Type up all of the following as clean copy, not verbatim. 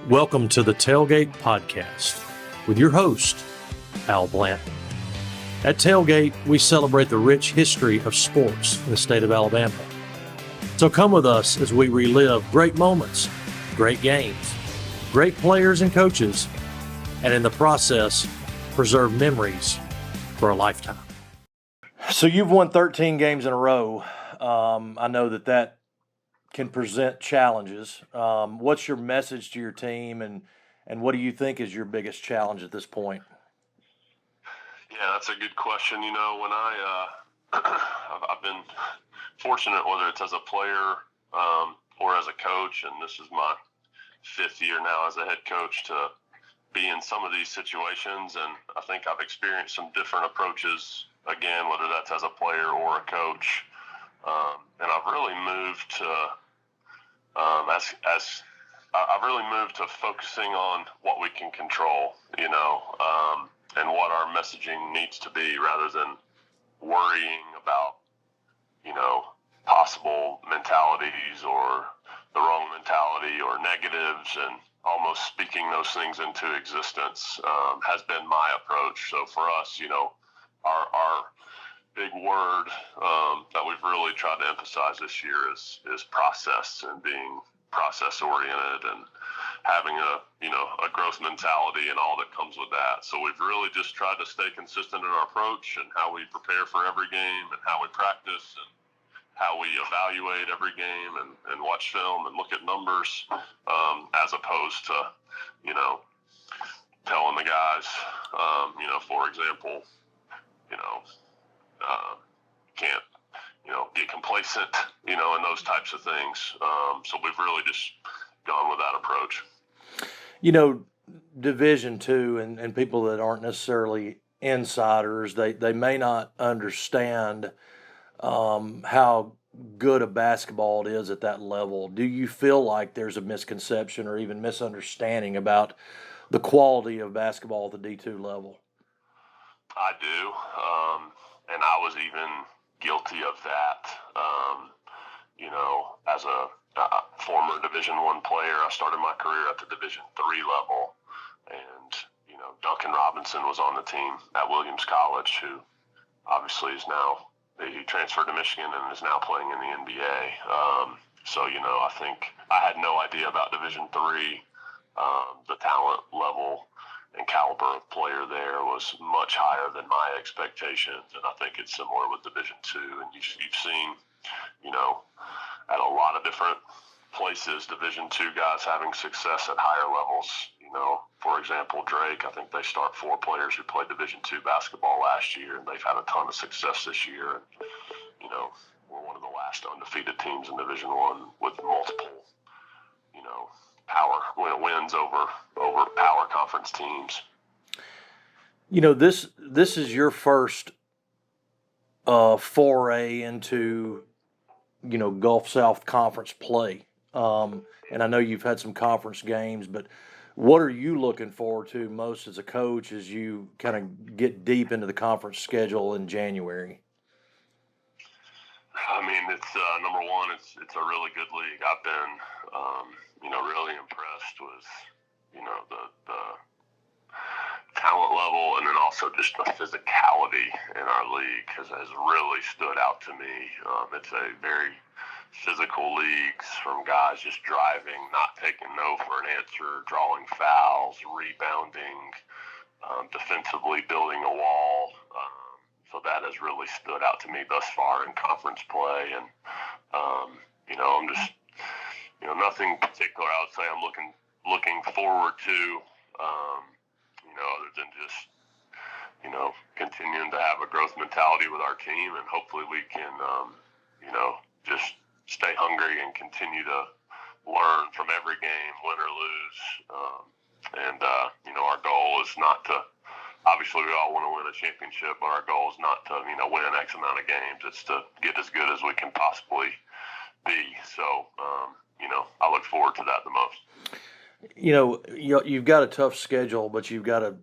Welcome to the Talegate Podcast with your host, Al Blanton. At Talegate, we celebrate the rich history of sports in the state of Alabama. So come with us as we relive great moments, great games, great players and coaches, and in the process, preserve memories for a lifetime. So you've won 13 games in a row. I know that can present challenges. What's your message to your team, and what do you think is your biggest challenge at this point? Yeah, that's a good question. You know, when I've been fortunate, whether it's as a player or as a coach, and this is my fifth year now as a head coach, to be in some of these situations, and I think I've experienced some different approaches, again, whether that's as a player or a coach. And I've really moved to I've really moved to focusing on what we can control, and what our messaging needs to be, rather than worrying about, possible mentalities or the wrong mentality or negatives, and almost speaking those things into existence has been my approach. So for us, our big word that we've really tried to emphasize this year is process, and being process oriented, and having a growth mentality and all that comes with that. So we've really just tried to stay consistent in our approach and how we prepare for every game, and how we practice, and how we evaluate every game, and watch film and look at numbers, as opposed to telling the guys, for example, can't, get complacent, and those types of things. So we've really just gone with that approach. Division II, and people that aren't necessarily insiders, they may not understand how good a basketball it is at that level. Do you feel like there's a misconception or even misunderstanding about the quality of basketball at the D2 level? I do, and I was even guilty of that. As a former Division I player, I started my career at the Division III level, and Duncan Robinson was on the team at Williams College, who obviously he transferred to Michigan and is now playing in the NBA. So I think I had no idea about Division III. The talent level and caliber of player there was much higher than my expectations, and I think it's similar with Division II. And you've seen, at a lot of different places, Division II guys having success at higher levels. For example, Drake, I think they start 4 players who played Division II basketball last year, and they've had a ton of success this year. And, we're one of the last undefeated teams in Division I with multiple, power wins over power conference teams. This is your first foray into Gulf South Conference play, and I know you've had some conference games, but what are you looking forward to most as a coach as you kind of get deep into the conference schedule in January? I mean, it's number one, it's a really good league. I've been really impressed with the talent level, and then also just the physicality in our league has really stood out to me. It's a very physical leagues, from guys just driving, not taking no for an answer, drawing fouls, rebounding, defensively building a wall. So that has really stood out to me thus far in conference play. And, I'm just, nothing particular I would say I'm looking forward to, other than just, continuing to have a growth mentality with our team, and hopefully we can, just stay hungry and continue to learn from every game, win or lose. Our goal is not to, obviously we all want to win a championship, but our goal is not to, win X amount of games. It's to get as good as we can possibly be. So, I look forward to that the most. You've got a tough schedule, but you've got a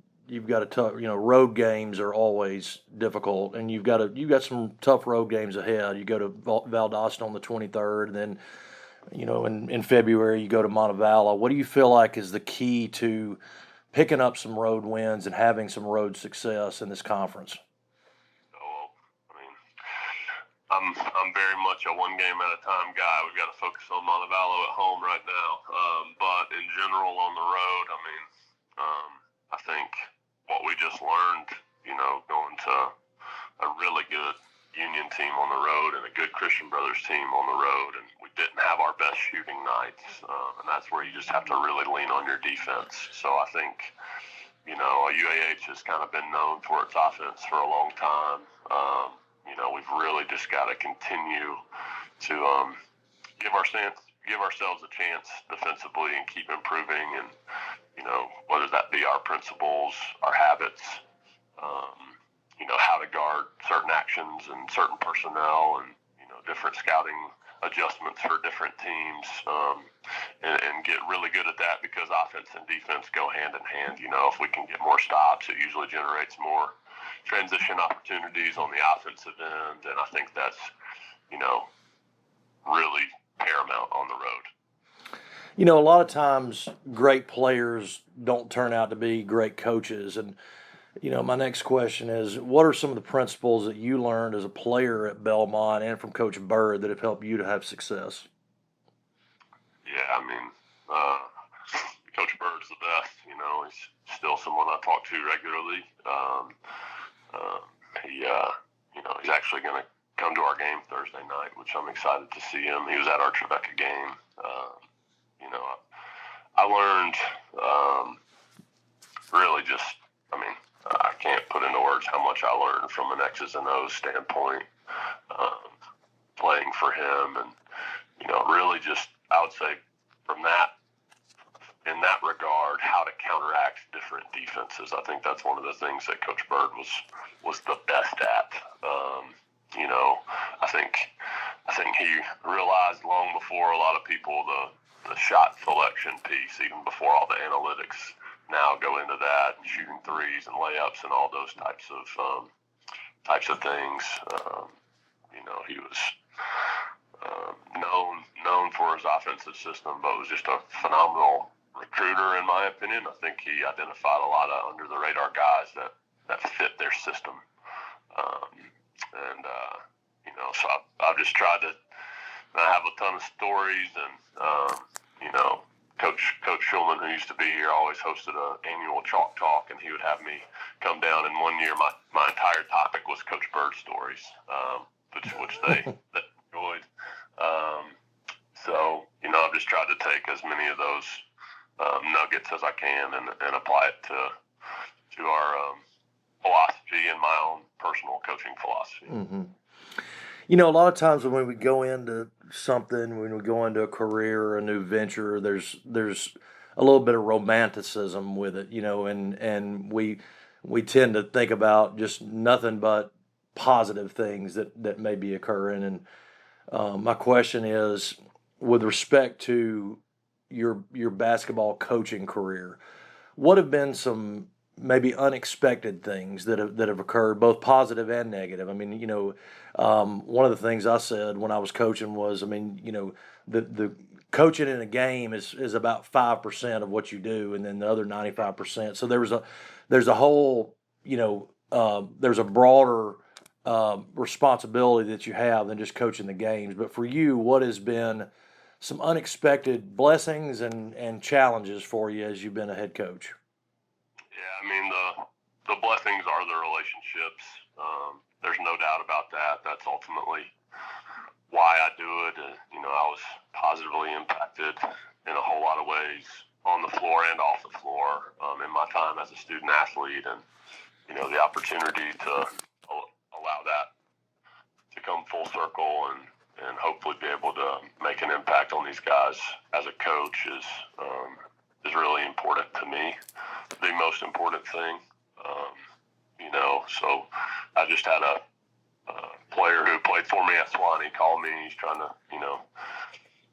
tough, road games are always difficult, and you've got some tough road games ahead. You go to Valdosta on the 23rd, and then in February you go to Montevallo. What do you feel like is the key to picking up some road wins and having some road success in this conference? Oh, I mean, I'm very much a one game at a time guy. We've got to focus on Montevallo at home right now. But in general on the road, I mean, I think what we just learned, going to a really good Union team on the road and a good Christian Brothers team on the road, and we didn't have our best shooting nights, and that's where you just have to really lean on your defense. So I think, UAH has kind of been known for its offense for a long time. We've really just got to continue to give ourselves a chance defensively and keep improving, and whether that be our principles, our habits, how to guard certain actions and certain personnel, and different scouting adjustments for different teams, and get really good at that, because offense and defense go hand in hand. If we can get more stops, it usually generates more transition opportunities on the offensive end, and I think that's really paramount on the road. A lot of times great players don't turn out to be great coaches. And, my next question is, what are some of the principles that you learned as a player at Belmont and from Coach Bird that have helped you to have success? Yeah, I mean, Coach Bird's the best. He's still someone I talk to regularly. He's actually going to come to our game Thursday night, which I'm excited to see him. He was at our Trevecca game. I learned really just, I can't put into words how much I learned from an X's and O's standpoint, playing for him, and really just, I would say, in that regard, how to counteract different defenses. I think that's one of the things that Coach Bird was the best at. I think he realized long before a lot of people the shot selection piece, even before all the analytics now go into that, and shooting threes and layups and all those types of things. He was known for his offensive system, but was just a phenomenal recruiter, in my opinion. I think he identified a lot of under the radar guys that fit their system, so I've just tried to. I have a ton of stories, and Coach Schulman, who used to be here, always hosted an annual chalk talk, and he would have me come down. And one year, my entire topic was Coach Bird stories, which they enjoyed. So I've just tried to take as many of those nuggets as I can and apply it to our philosophy and my own personal coaching philosophy. Mm-hmm. A lot of times when we go into something, when we go into a career or a new venture, there's a little bit of romanticism with it, and we tend to think about just nothing but positive things that may be occurring. And my question is, with respect to your basketball coaching career, what have been some maybe unexpected things that have occurred, both positive and negative? One of the things I said when I was coaching was, the coaching in a game is about 5% of what you do, and then the other 95%. So there's a whole, there's a broader responsibility that you have than just coaching the games. But for you, what has been some unexpected blessings and challenges for you as you've been a head coach? Yeah, the blessings are the relationships. There's no doubt about that. That's ultimately why I do it. I was positively impacted in a whole lot of ways on the floor and off the floor in my time as a student athlete, and the opportunity to allow that to come full circle and hopefully be able to make an impact on these guys as a coach is really important to me. The most important thing, so I just had a player who played for me at Swanee call me. He's trying to,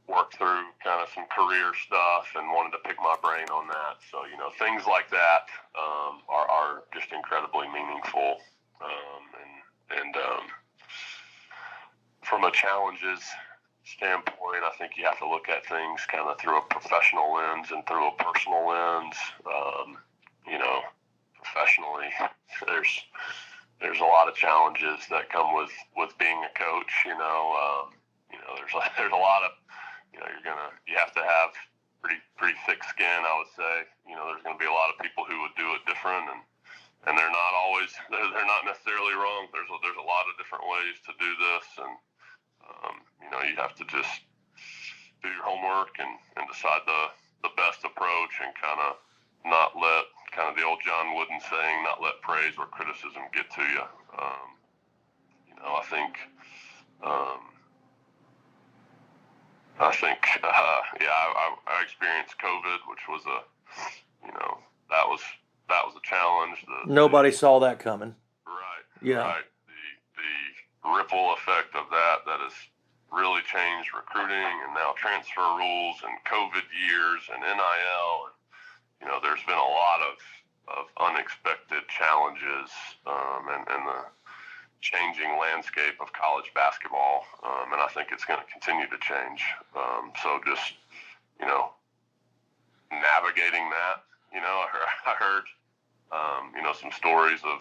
work through kind of some career stuff and wanted to pick my brain on that. So, things like that are just incredibly meaningful. And from a challenges standpoint, I think you have to look at things kind of through a professional lens and through a personal lens. Professionally, there's a lot of challenges that come with being a coach. There's a lot of, you have to have pretty thick skin, I would say. There's going to be a lot of people who would do it different, and they're not always, they're not necessarily wrong. There's a lot of different ways to do this, and you have to just do your homework and decide the best approach, and kind of not let, kind of the old John Wooden saying, not let praise or criticism get to you. I experienced COVID, which was that was a challenge. Nobody saw that coming. Right. Yeah. Right. The ripple effect of that has really changed recruiting, and now transfer rules and COVID years and NIL. And, there's been a lot of unexpected challenges, and the changing landscape of college basketball. And I think it's going to continue to change. So just, navigating that, I heard, some stories of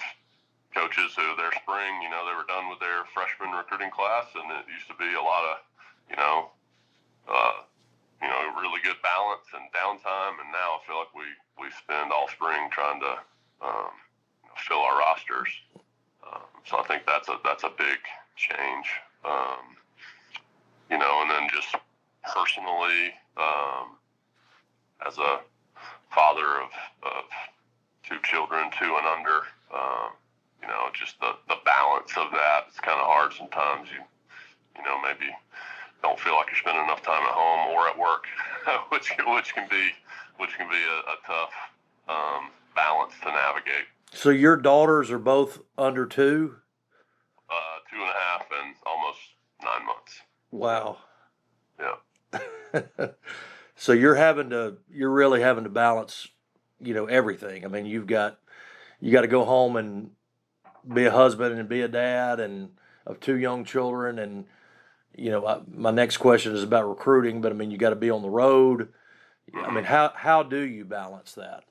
coaches who their spring, they were done with their freshman recruiting class, and it used to be a lot of, really good balance and downtime. And now I feel like we spend all spring trying to fill our rosters. So I think that's a big change. And then just personally, as a father of two children, 2 and under, just the balance of that. It's kind of hard sometimes. You maybe don't feel like you're spending enough time at home or at work, which can be a tough balance to navigate. So your daughters are both under 2? 2.5 and almost 9 months. Wow. Yeah. So you're really having to balance, everything. I mean, you got to go home and be a husband and be a dad and of 2 young children. And, my next question is about recruiting, but I mean, you got to be on the road. Mm-hmm. I mean, how do you balance that?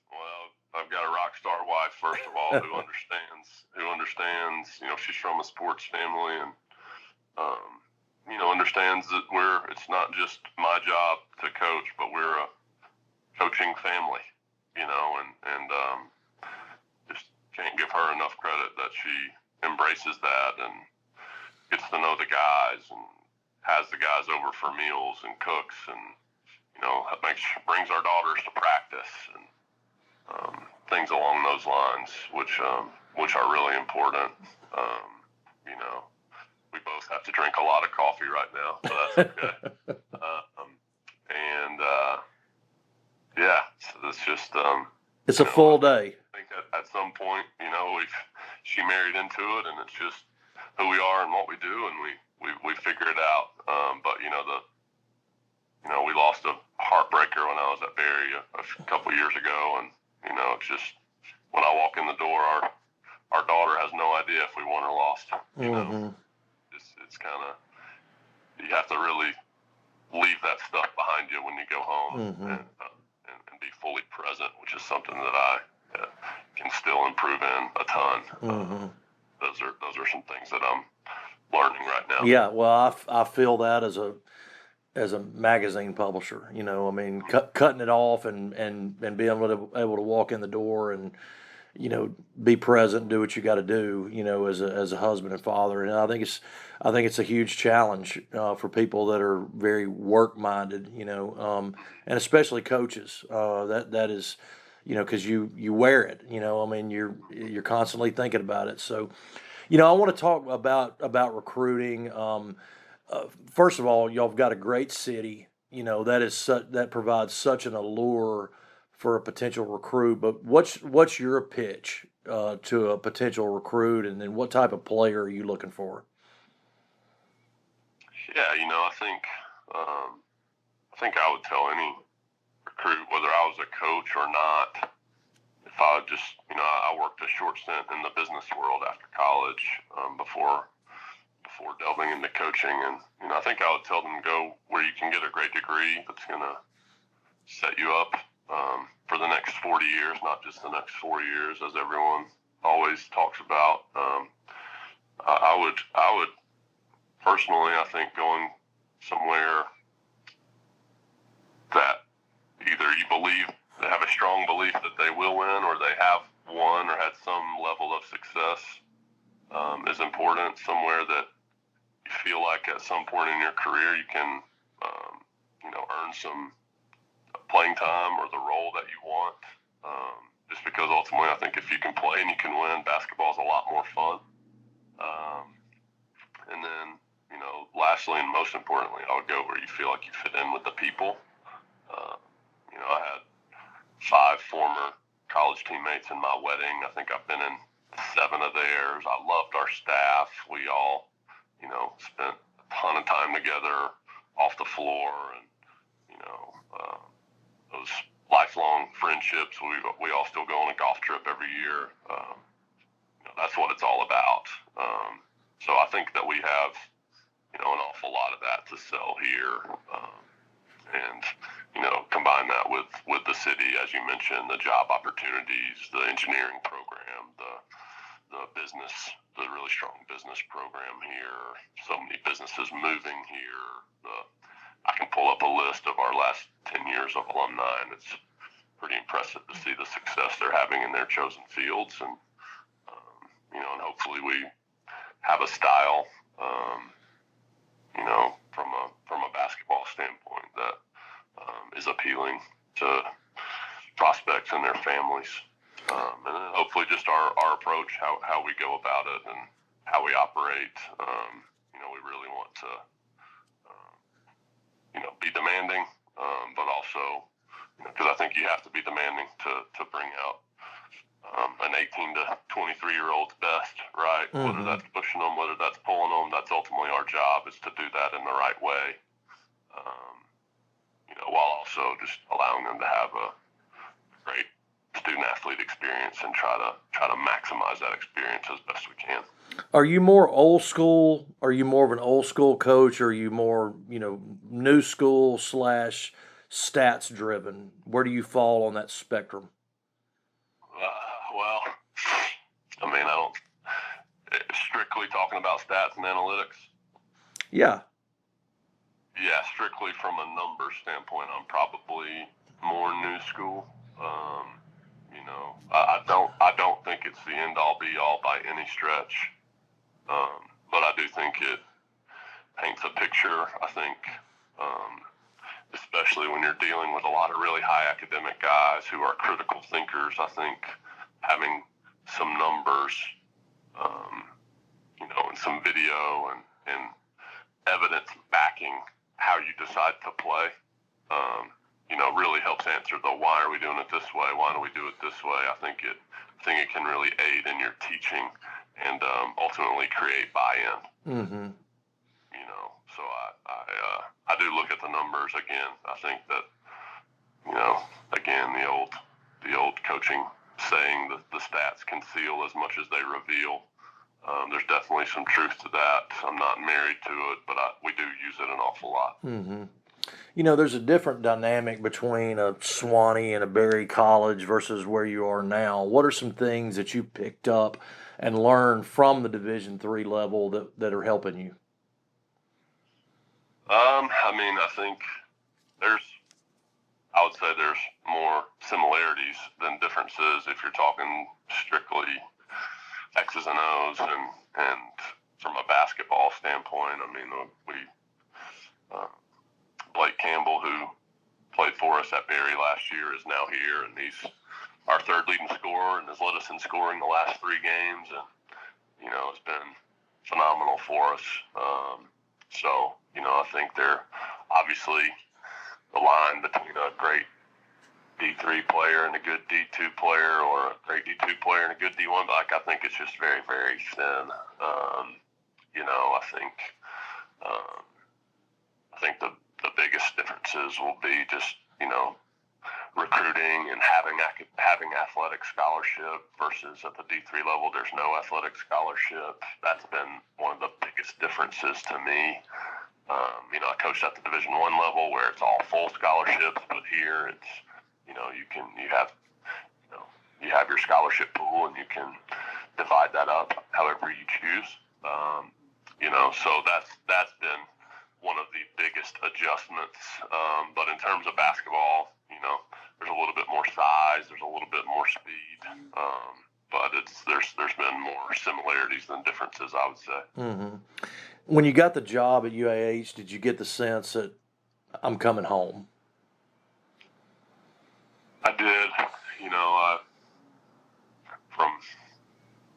Well, I've got a rock star wife, first of all, who understands, she's from a sports family, and, understands that it's not just my job to coach, but we're a coaching family, and just can't give her enough credit that she embraces that and gets to know the guys and has the guys over for meals and cooks, and, brings our daughters to practice and things along those lines, which are really important. We both have to drink a lot of coffee right now, so that's okay. So it's just it's a full day. I think at some point, she married into it, and it's just who we are and what we do, and we figure it out. But we lost a heartbreaker when I was at Berry a couple years ago, and it's just when I walk in the door, our daughter has no idea if we won or lost. Mm-hmm. It's kind of, you have to really leave that stuff behind you when you go home. Mm-hmm. and be fully present, which is something that I can still improve in a ton. Mm-hmm. Those are some things that I'm learning right now. Yeah, well, I feel that as a magazine publisher, cutting it off and being able to walk in the door and, be present, do what you got to do, as a husband and father. And I think it's a huge challenge for people that are very work minded, and especially coaches. That is, because you wear it, you're constantly thinking about it. So, I want to talk about recruiting. First of all, y'all have got a great city, that provides such an allure for a potential recruit. But what's your pitch to a potential recruit, and then what type of player are you looking for? Yeah, I think I would tell any recruit, whether I was a coach or not, if I just, I worked a short stint in the business world after college, before before delving into coaching. And, I think I would tell them go where you can get a great degree that's going to set you up for the next 40 years, not just the next 4 years, as everyone always talks about. I would personally, I think going somewhere that either you believe, they have a strong belief that they will win, or they have won or had some level of success is important. Somewhere that you feel like at some point in your career you can, earn some playing time or the role that you want. Just because ultimately I think if you can play and you can win, basketball is a lot more fun. And then, lastly and most importantly, I would go where you feel like you fit in with the people. I had 5 former college teammates in my wedding. I think I've been in 7 of theirs. I loved our staff. We all, spent a ton of time together off the floor, and, those lifelong friendships. We all still go on a golf trip every year. That's what it's all about. So I think that we have, an awful lot of that to sell here. And, combine that with the city, as you mentioned, the job opportunities, the engineering program, the business, the really strong business program here, so many businesses moving here. I can pull up a list of our last 10 years of alumni, and it's pretty impressive to see the success they're having in their chosen fields. And, and hopefully we have a style, from a basketball standpoint that is appealing to prospects and their families. And then hopefully just our approach, how we go about it and how we operate. We really want to, be demanding, but also, because I think you have to be demanding to bring out an 18 to 23-year-old's best, right? Mm-hmm. Whether that's pushing them, whether that's pulling them, that's ultimately our job, is to do that in the right way. While also just allowing them to have a great student-athlete experience and try to maximize that experience as best we can. Are you more old school? Are you more of an old school coach? Or are you more, new school / stats driven? Where do you fall on that spectrum? Well, I don't strictly talking about stats and analytics. Yeah. Yeah, strictly from a number standpoint, I'm probably more new school. I don't think it's the end all be all by any stretch. But I do think it paints a picture. I think, especially when you're dealing with a lot of really high academic guys who are critical thinkers, I think having some numbers, and some video and evidence backing how you decide to play, really helps answer the why are we doing it this way? Why do we do it this way? I think it can really aid in your teaching and ultimately create buy-in. Mm-hmm. So I do look at the numbers again. I think that, again, the old coaching saying that the stats conceal as much as they reveal. There's definitely some truth to that. I'm not married to it, but we do use it an awful lot. Mm-hmm. There's a different dynamic between a Swanee and a Berry College versus where you are now. What are some things that you picked up and learned from the Division III level that are helping you? I think I would say there's more similarities than differences if you're talking strictly X's and O's, and from a basketball standpoint, Blake Campbell, who played for us at Berry last year, is now here, and he's our 3rd leading scorer and has led us in scoring the last 3 games, and it's been phenomenal for us. So I think they're obviously the line between a great D3 player and a good D2 player, or a great D2 player and a good D1. But I think it's just very, very thin. I think the biggest differences will be just recruiting and having athletic scholarship versus at the D3 level, there's no athletic scholarship. That's been one of the biggest differences to me. I coached at the Division I level where it's all full scholarships, but here it's, you have your scholarship pool and you can divide that up however you choose. So that's been one of the biggest adjustments. But in terms of basketball, there's a little bit more size, there's a little bit more speed, but there's been more similarities than differences, I would say. Mm-hmm. When you got the job at UAH, did you get the sense that I'm coming home? I did. From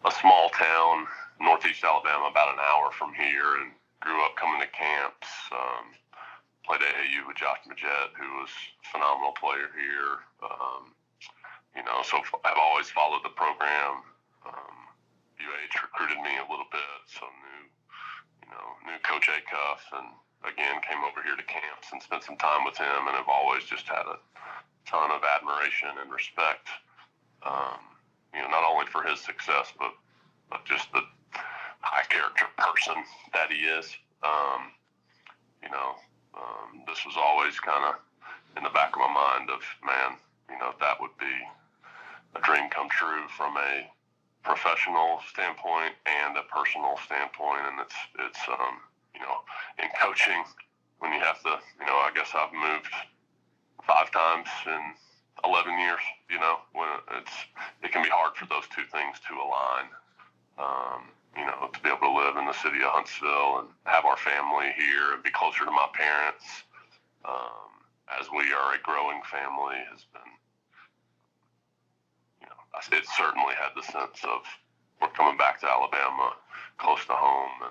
a small town, northeast Alabama, about an hour from here, and grew up coming to camps. Played AAU with Josh Majette, who was a phenomenal player here. So I've always followed the program. UAH recruited me a little bit, so knew Coach Acuff, and again came over here to camps and spent some time with him, and have always just had a ton of admiration and respect. Not only for his success, but just the high character person that he is. This was always kind of in the back of my mind of, man, that would be a dream come true from a professional standpoint and a personal standpoint. And it's in coaching, when you have to, I guess I've moved 5 times in 11 years, when it can be hard for those two things to align. To be able to live in the city of Huntsville and have our family here and be closer to my parents, as we are a growing family, has been, it certainly had the sense of we're coming back to Alabama, close to home.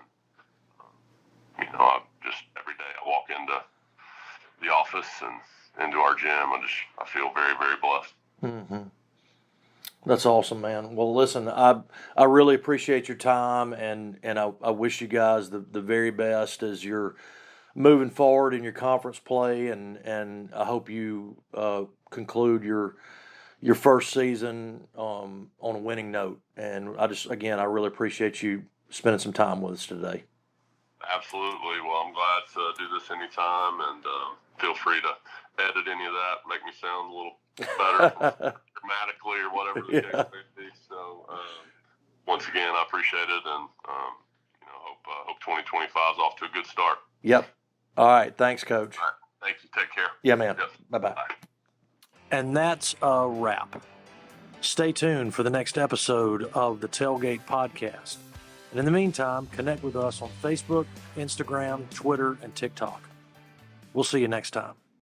And, I just, every day I walk into the office and into our gym, I feel very, very blessed. Mm-hmm. That's awesome, man. Well, listen, I really appreciate your time, and I wish you guys the very best as you're moving forward in your conference play, and I hope you conclude your first season on a winning note. And I really appreciate you spending some time with us today. Absolutely. Well, I'm glad to do this anytime, and feel free to edit any of that, make me sound a little better grammatically or whatever the case may be. So, once again, I appreciate it, and hope 2025 is off to a good start. Yep. All right. Thanks, Coach. All right. Thank you. Take care. Yeah, man. Yep. Bye-bye. Bye. And that's a wrap. Stay tuned for the next episode of the Talegate Podcast. And in the meantime, connect with us on Facebook, Instagram, Twitter, and TikTok. We'll see you next time.